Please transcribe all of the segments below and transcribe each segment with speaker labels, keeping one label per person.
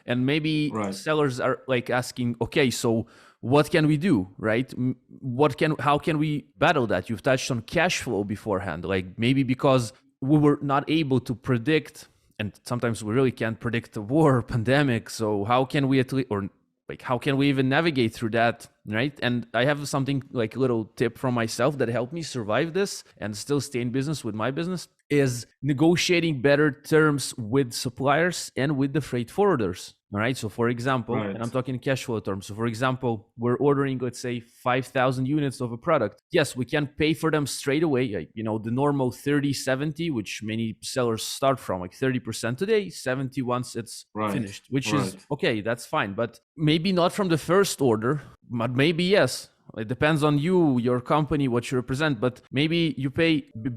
Speaker 1: And maybe
Speaker 2: Right.
Speaker 1: sellers are like asking, okay, so what can we do, right? How can we battle that? You've touched on cash flow beforehand, like maybe because we were not able to predict, and sometimes we really can't predict a war, pandemic. So how can we at least, or like how can we even navigate through that, right? And I have something like a little tip from myself that helped me survive this and still stay in business with my business, is negotiating better terms with suppliers and with the freight forwarders. All right. So for example, and I'm
Speaker 2: Right.
Speaker 1: talking cash flow terms. So for example, we're ordering, let's say 5,000 units of a product. Yes, we can pay for them straight away. The normal 30-70, which many sellers start from, like 30% today, 70 once it's
Speaker 2: Right.
Speaker 1: finished, which is
Speaker 2: Right.
Speaker 1: okay. That's fine. But maybe not from the first order, but maybe yes. It depends on you, your company, what you represent. But maybe you pay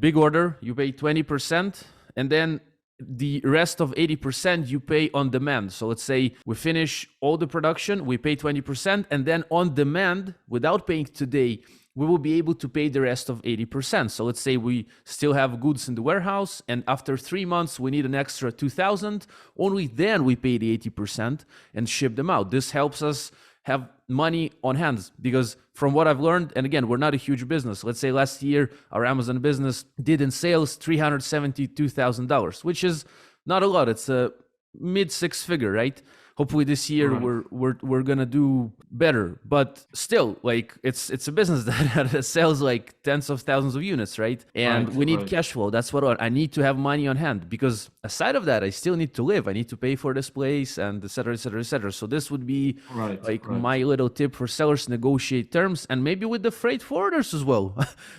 Speaker 1: big order, you pay 20%, and then the rest of 80% you pay on demand. So let's say we finish all the production, we pay 20%, and then on demand, without paying today, we will be able to pay the rest of 80%. So let's say we still have goods in the warehouse, and after 3 months, we need an extra 2,000. Only then we pay the 80% and ship them out. This helps us have money on hands, because from what I've learned, and again, we're not a huge business. Let's say last year, our Amazon business did in sales $372,000, which is not a lot. It's a mid six figure, right? Hopefully this year
Speaker 2: Right.
Speaker 1: we're gonna do better, but still, like it's a business that sells like tens of thousands of units, right? And
Speaker 2: Right.
Speaker 1: we need
Speaker 2: Right.
Speaker 1: cash flow. That's what I need to have money on hand, because aside of that, I still need to live. I need to pay for this place and et cetera, et cetera, et cetera. So this would be
Speaker 2: Right.
Speaker 1: like
Speaker 2: Right.
Speaker 1: my little tip for sellers: negotiate terms, and maybe with the freight forwarders as well.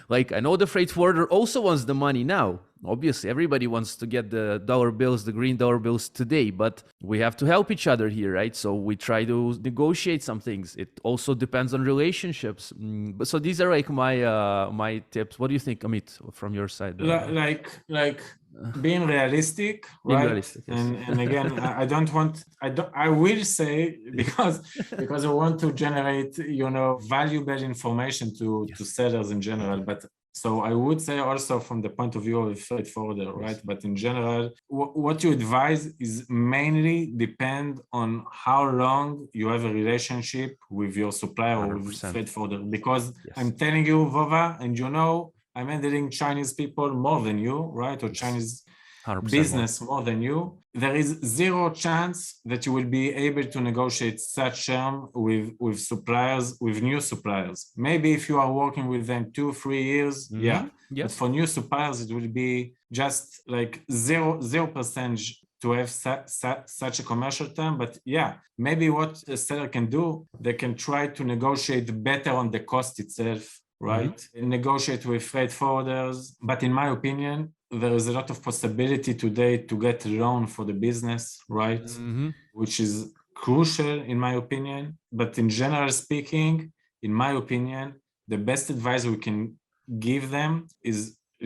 Speaker 1: Like I know the freight forwarder also wants the money now. Obviously, everybody wants to get the dollar bills, the green dollar bills today, but we have to help each other here, right? So we try to negotiate some things. It also depends on relationships. But so these are like my tips. What do you think, Amit, from your side?
Speaker 2: Like being realistic,
Speaker 1: Being
Speaker 2: right?
Speaker 1: realistic, yes.
Speaker 2: And again, I don't want, I will say, because I want to generate, valuable information to
Speaker 1: Yes.
Speaker 2: sellers in general. But so I would say also from the point of view of a freight forwarder, right?
Speaker 1: Yes.
Speaker 2: But in general, what you advise is mainly depend on how long you have a relationship with your supplier or with
Speaker 1: 100%.
Speaker 2: freight forwarder. Because
Speaker 1: Yes.
Speaker 2: I'm telling you, Vova, and I'm handling Chinese people more than you, right? Or
Speaker 1: Yes.
Speaker 2: Chinese
Speaker 1: 100% more.
Speaker 2: business more than you. There is zero chance that you will be able to negotiate such term with suppliers, with new suppliers. Maybe if you are working with them 2-3 years, yeah. But
Speaker 1: Yes.
Speaker 2: for new suppliers, it will be just like 0% to have such a commercial term. But yeah, maybe what a seller can do, they can try to negotiate better on the cost itself, right? Negotiate with freight forwarders. But in my opinion, there is a lot of possibility today to get a loan for the business, right? Which is crucial in my opinion. But in general speaking, in my opinion, the best advice we can give them is,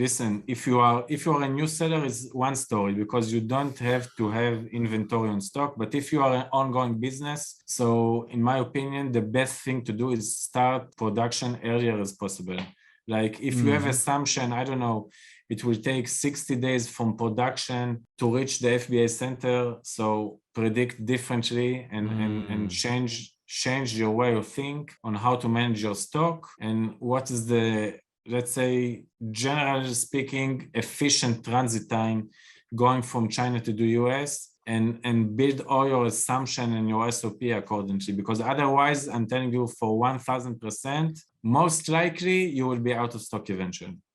Speaker 2: listen, if you are a new seller, is one story, because you don't have to have inventory on stock. But if you are an ongoing business, so in my opinion, the best thing to do is start production earlier as possible. Like if you have assumption, I don't know, it will take 60 days from production to reach the FBA center. So predict differently and change your way of think on how to manage your stock, and what is the, let's say, generally speaking, efficient transit time going from China to the US, and build all your assumption and your SOP accordingly. Because otherwise, I'm telling you, for 1000%, most likely you will be out of stock eventually.